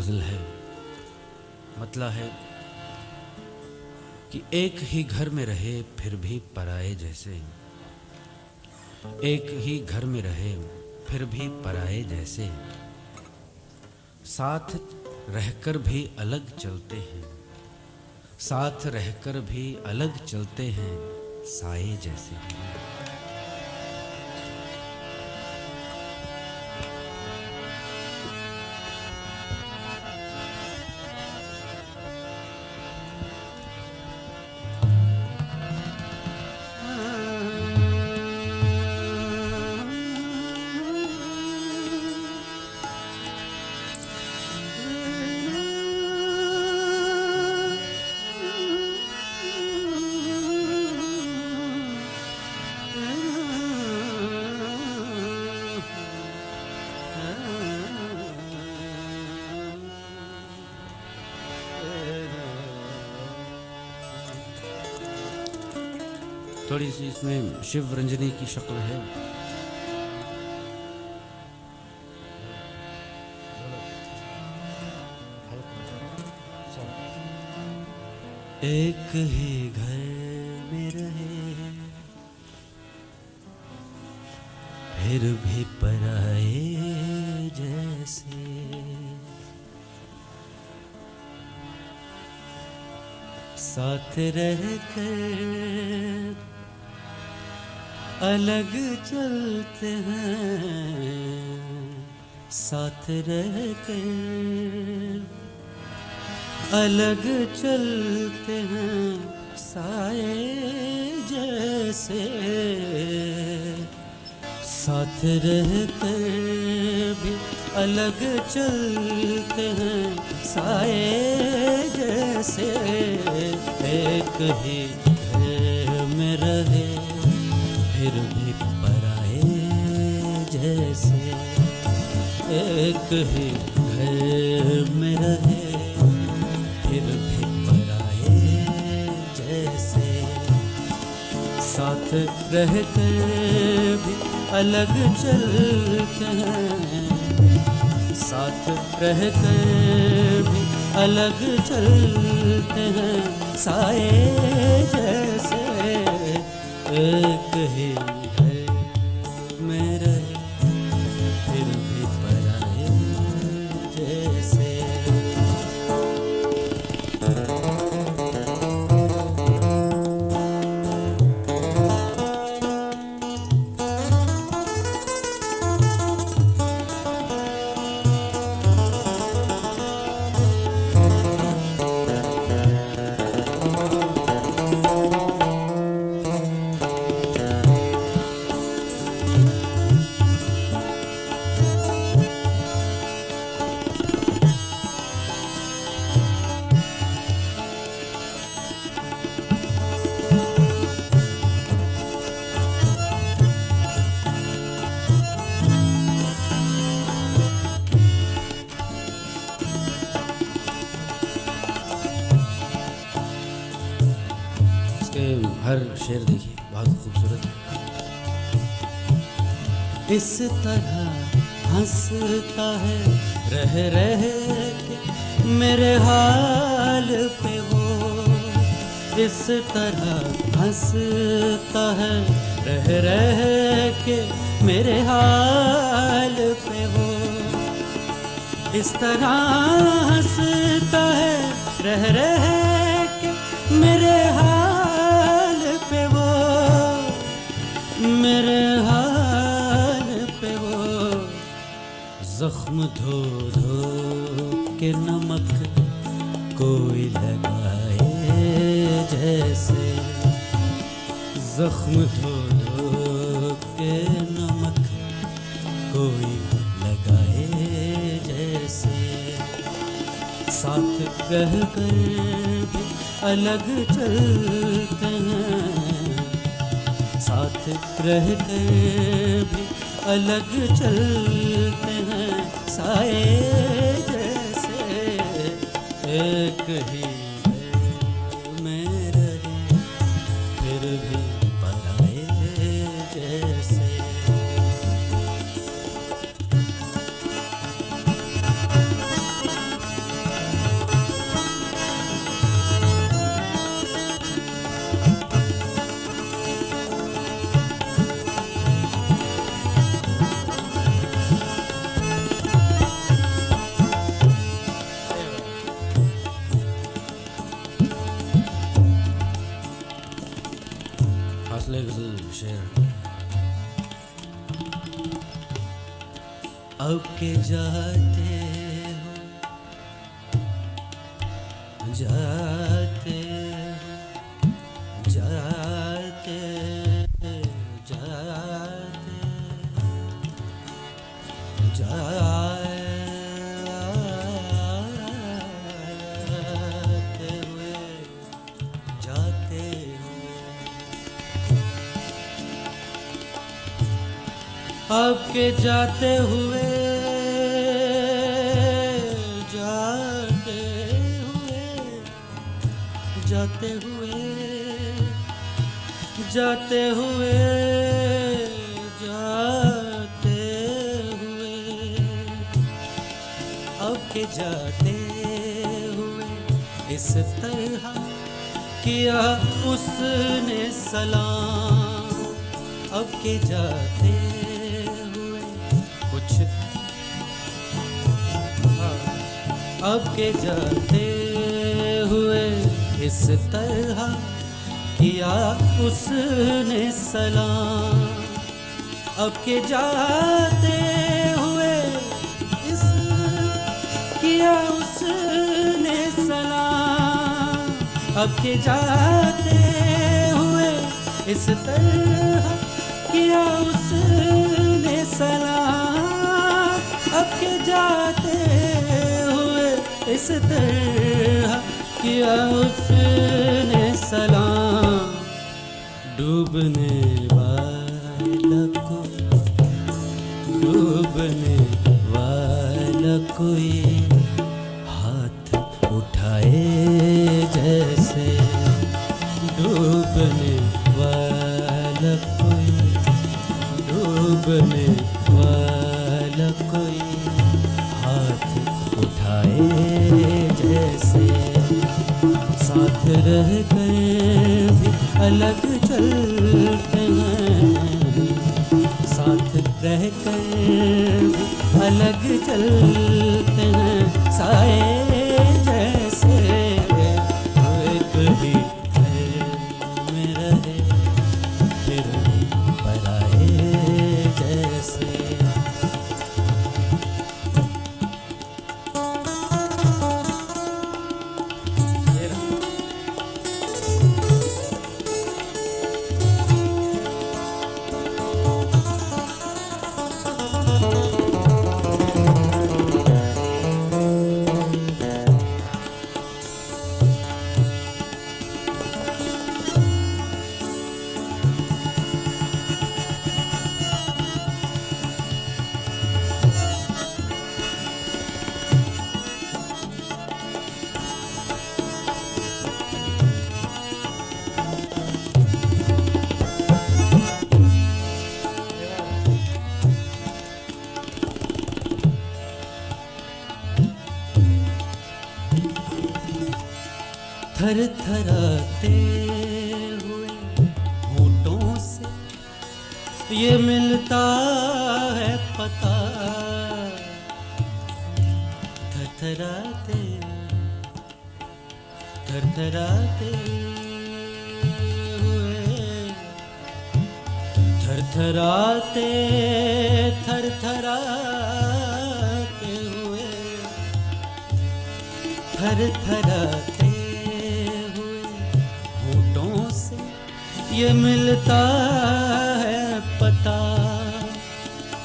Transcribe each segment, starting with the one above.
गज़ल है। मतलब है कि एक ही घर में रहे फिर भी पराए जैसे, एक ही घर में रहे फिर भी पराए जैसे, साथ रहकर भी अलग चलते हैं, साथ रहकर भी अलग चलते हैं, साए जैसे। थोड़ी सी इसमें शिव रंजनी की शक्ल है। एक ही घर में रहे फिर भी पराए जैसे, साथ रहकर अलग चलते हैं, साथ रहकर अलग चलते हैं, साए जैसे, साथ रहकर भी अलग चलते हैं, साए जैसे। एक ही घर में रहे फिर भी पराए जैसे, एक ही घर में रहे फिर भी पराए जैसे, साथ रहकर भी अलग चलते हैं, साथ रहकर भी अलग चलते हैं, साए जैसे। एक ही घर में रहे फिर भी पराए जैसे। हर शेर देखिए बहुत खूबसूरत है। इस तरह हंसता है रह रह के मेरे हाल पे वो, इस तरह हंसता है रह रह के मेरे हाल पे वो, इस तरह हंसता है रह रह के मेरे हाल पे वो, मेरे हाल पे वो, जख्म धो धो के नमक कोई लगाए जैसे, जख्म धो धो के नमक कोई लगाए जैसे, साथ रह कर भी अलग चलते हैं, साथ रह कर भी अलग चलते हैं, साए जैसे। एक ही घर में रहे फिर भी पराए जैसे। अब के जाते हो, जाते जाते जाते जाते हुए, जाते हुए, अब के जाते हुए, जाते हुए, जाते हुए, जाते हुए, जाते हुए, अब के जाते हुए इस तरह किया उसने सलाम। अब के जाते हुए कुछ, अब के जाते हुए इस तरह किया उसने सलाम। अब के जाते हुए इस किया उसने सलाम। अब के जाते हुए इस तरह किया उसने सलाम। अब के जाते हुए इस तरह किया उसने सलाम। डूबने वाला को, डूबने वाला कोई हाथ उठाए जैसे, डूबने वाला कोई, डूबने वाला कोई हाथ उठाए जैसे। साथ रह कर भी अलग चलते हैं, साथ रह कर भी अलग चलते हैं। साए जैसे एक ही घर में रहे फिर भी पराए जैसे। थरथराते हुए होठों से ये मिलता है पता। थरथराते थरथराते हुए, थरथराते थरथराते हुए, थरथराते ये मिलता है पता।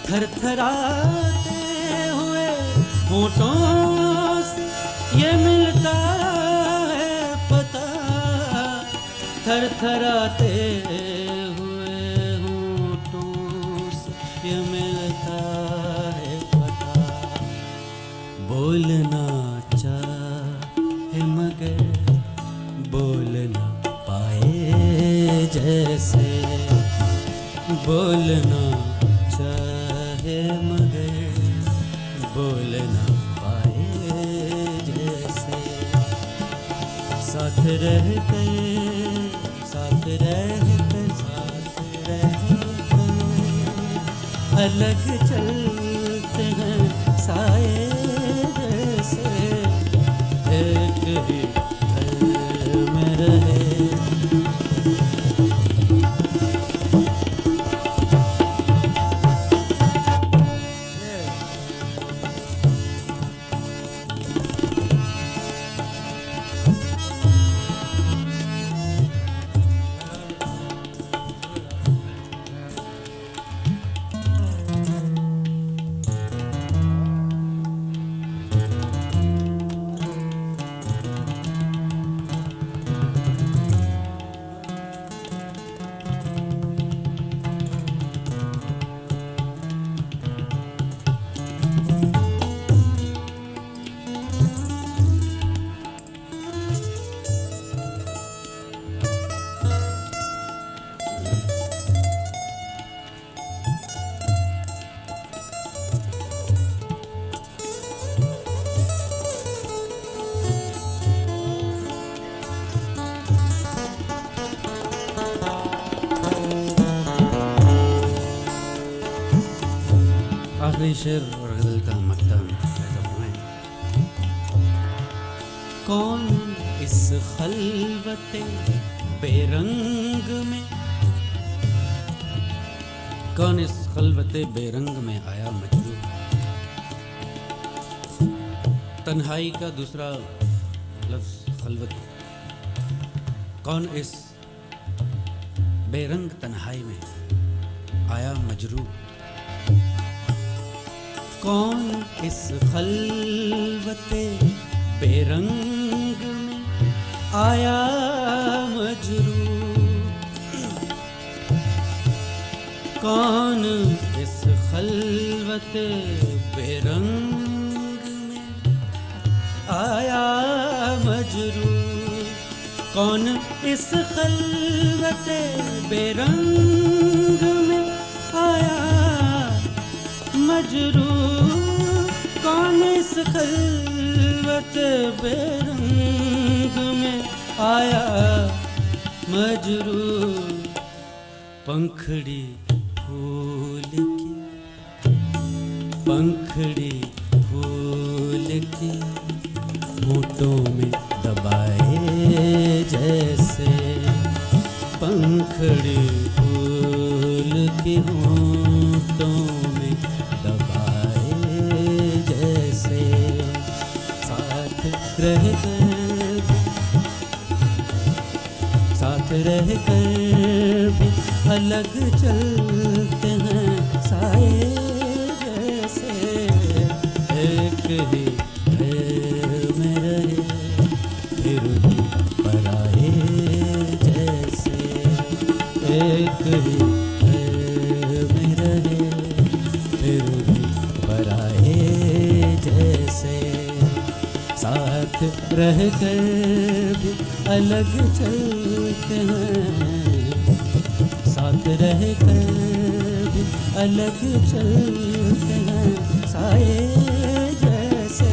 थरथराते हुए होठों से ये मिलता है पता। थरथराते हुए होठों से ये मिलता है पता। बोलना चाहे मगर बोलना जैसे, बोलना चाहे मगर बोलना पाए जैसे। साथ रह कर, साथ रह कर, साथ रह कर अलग चलते हैं साए जैसे। एक ही घर में रहे कई शेर और गजल का मकतब कौन इस खलवते बेरंग में, कौन इस खलवते बेरंग में आया मजबूर। तन्हाई का दूसरा लफ्ज खलवत। कौन इस बेरंग तन्हाई में आया मजरूर। कौन इस खलवते बेरंग में आया मजरूर। कौन इस खलवत बेरंग में आया मजरूर। कौन इस खलवत बेरंग में आया मजरूर। कौन इस खलवत बेरंग में आया मजरूर। पंखड़ी फूल की, पंखड़ी फूल की होठों में दबाए जैसे। पंखड़ी फूल की होठों में दबाए जैसे। साथ रह कर भी अलग चलते हैं साए जैसे। एक ही घर में रहे फिर भी पराए जैसे। एक ही घर में रहे फिर भी पराए जैसे। साथ रह कर भी अलग चलते हैं। साथ रह कर भी अलग चलते हैं साए जैसे।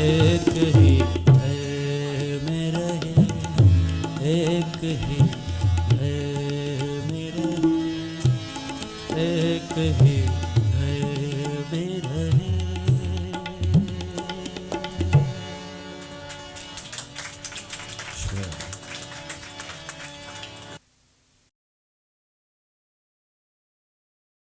एक ही घर में रहे, एक ही घर में रहे, एक ही घर में रहे। Sure.